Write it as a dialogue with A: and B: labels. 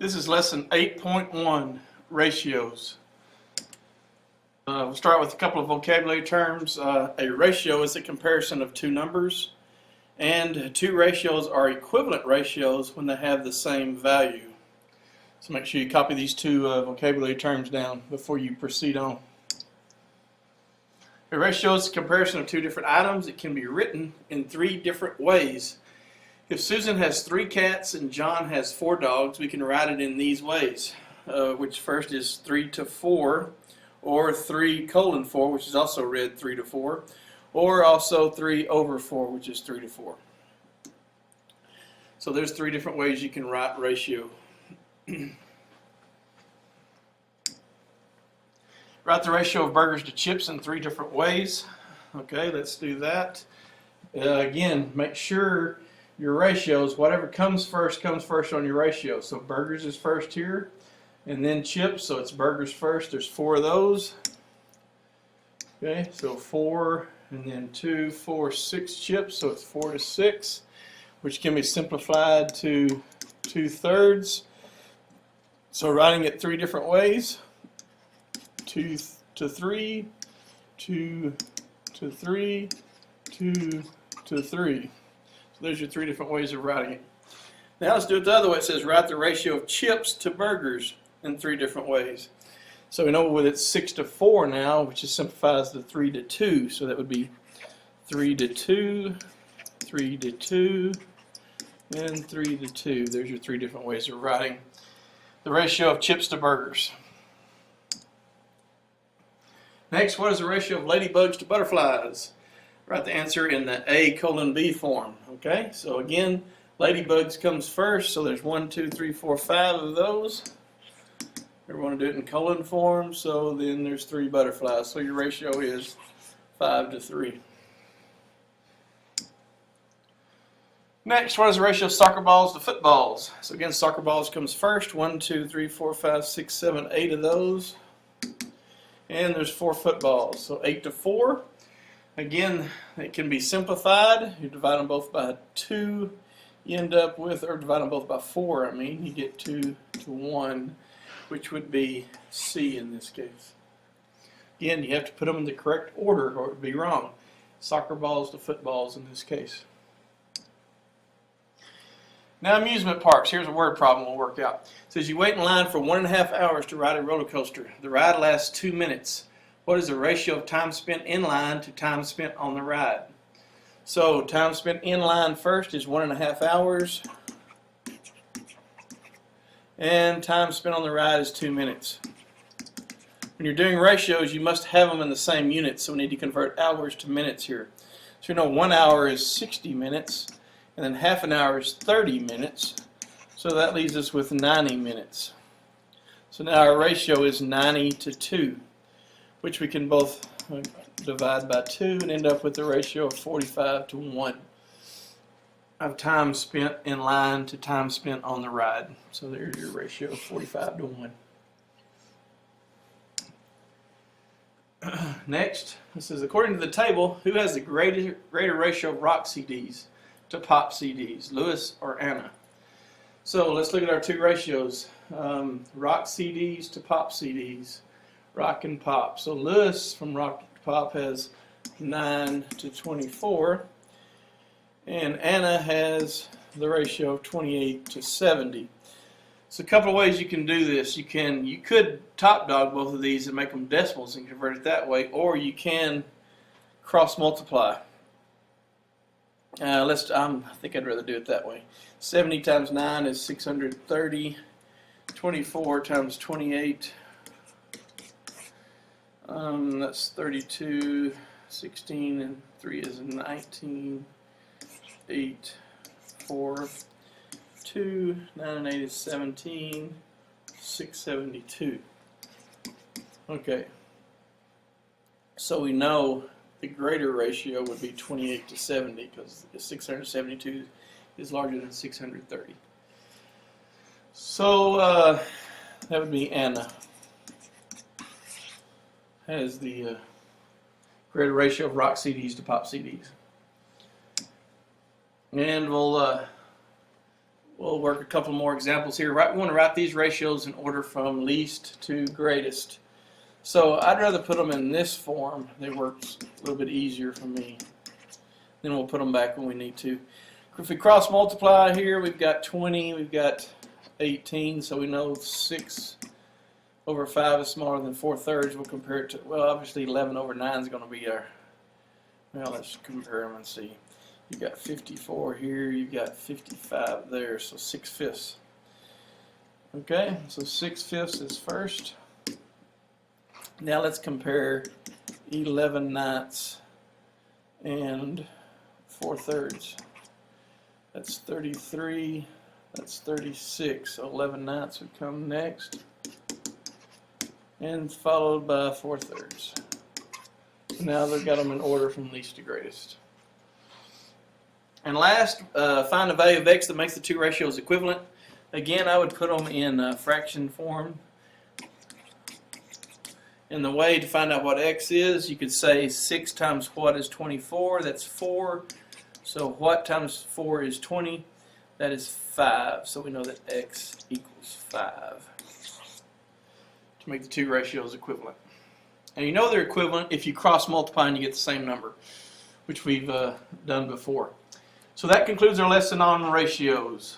A: This is lesson 8.1, ratios. We'll start with a couple of vocabulary terms. A ratio is a comparison of two numbers, and two ratios are equivalent ratios when they have the same value. So make sure you copy these two vocabulary terms down before you proceed on. A ratio is a comparison of two different items. It can be written in three different ways. If Susan has 3 cats and John has 4 dogs, we can write it in these ways, which first is 3 to 4, or 3:4, which is also read 3 to 4, or also 3 over 4, which is 3 to 4. So there's 3 different ways you can write ratio. Write the ratio of burgers to chips in 3 different ways. Okay, let's do that. Again, make sure your ratios, whatever comes first on your ratio. So burgers is first here, and then chips, so it's burgers first. There's 4 of those. Okay, so 4, and then 2, 4, 6 chips, so it's 4 to 6, which can be simplified to 2/3. So writing it 3 different ways: 2 to 3, 2 to 3, 2 to 3. There's your 3 different ways of writing it. Now let's do it the other way. It says write the ratio of chips to burgers in 3 different ways. So we know with it's 6 to 4 now, which just simplifies to 3 to 2. So that would be 3 to 2, 3 to 2, and 3 to 2. There's your 3 different ways of writing the ratio of chips to burgers. Next, what is the ratio of ladybugs to butterflies? Write the answer in the A:B form. Okay, so again, ladybugs comes first, so there's 1, 2, 3, 4, 5 of those. We want to do it in colon form, so then there's 3 butterflies. So your ratio is 5 to 3. Next, what is the ratio of soccer balls to footballs? So again, soccer balls comes first. 1, 2, 3, 4, 5, 6, 7, 8 of those. And there's 4 footballs, so 8 to 4. Again, it can be simplified. You divide them both by 2, you end up with, or divide them both by 4, you get 2 to 1, which would be C in this case. Again, you have to put them in the correct order or it would be wrong. Soccer balls to footballs in this case. Now amusement parks. Here's a word problem we'll work out. It says you wait in line for 1.5 hours to ride a roller coaster. The ride lasts 2 minutes. What is the ratio of time spent in line to time spent on the ride? So time spent in line first is 1.5 hours. And time spent on the ride is 2 minutes. When you're doing ratios, you must have them in the same units. So we need to convert hours to minutes here. So you know 1 hour is 60 minutes. And then half an hour is 30 minutes. So that leaves us with 90 minutes. So now our ratio is 90 to 2. Which we can both divide by 2 and end up with the ratio of 45 to 1 of time spent in line to time spent on the ride. So there's your ratio of 45 to 1. Next, this is according to the table, who has the greater ratio of rock CDs to pop CDs, Lewis or Anna? So let's look at our 2 ratios, rock CDs to pop CDs. Rock and pop. So Lewis from rock to pop has 9 to 24, and Anna has the ratio of 28 to 70. So a couple of ways you can do this. You could top dog both of these and make them decimals and convert it that way, or you can cross multiply. I think I'd rather do it that way. 70 times 9 is 630. 24 times 28. That's 32, 16, and 3 is 19, 8, 4, 2, 9 and 8 is 17, 672. Okay, so we know the greater ratio would be 28 to 70 because 672 is larger than 630. So that would be Anna has the greater ratio of rock CDs to pop CDs. And we'll We'll work a couple more examples here. We want to write these ratios in order from least to greatest. So I'd rather put them in this form. They work a little bit easier for me. Then we'll put them back when we need to. If we cross multiply here, we've got 20, we've got 18, so we know 6 over 5 is smaller than 4/3. We'll compare it to, well, obviously 11 over 9 is going to be our, well, let's compare them and see. You've got 54 here, you've got 55 there, so 6/5. Okay, so 6/5 is first. Now let's compare 11/9 and 4/3. That's 33, that's 36, so 11/9 would come next, and followed by 4/3. Now they've got them in order from least to greatest. And last, find the value of x that makes the two ratios equivalent. Again, I would put them in fraction form. And the way to find out what x is, you could say 6 times what is 24, that's 4. So what times 4 is 20, that is 5. So we know that x equals 5 to make the two ratios equivalent. And you know they're equivalent if you cross multiply and you get the same number, which we've done before. So that concludes our lesson on ratios.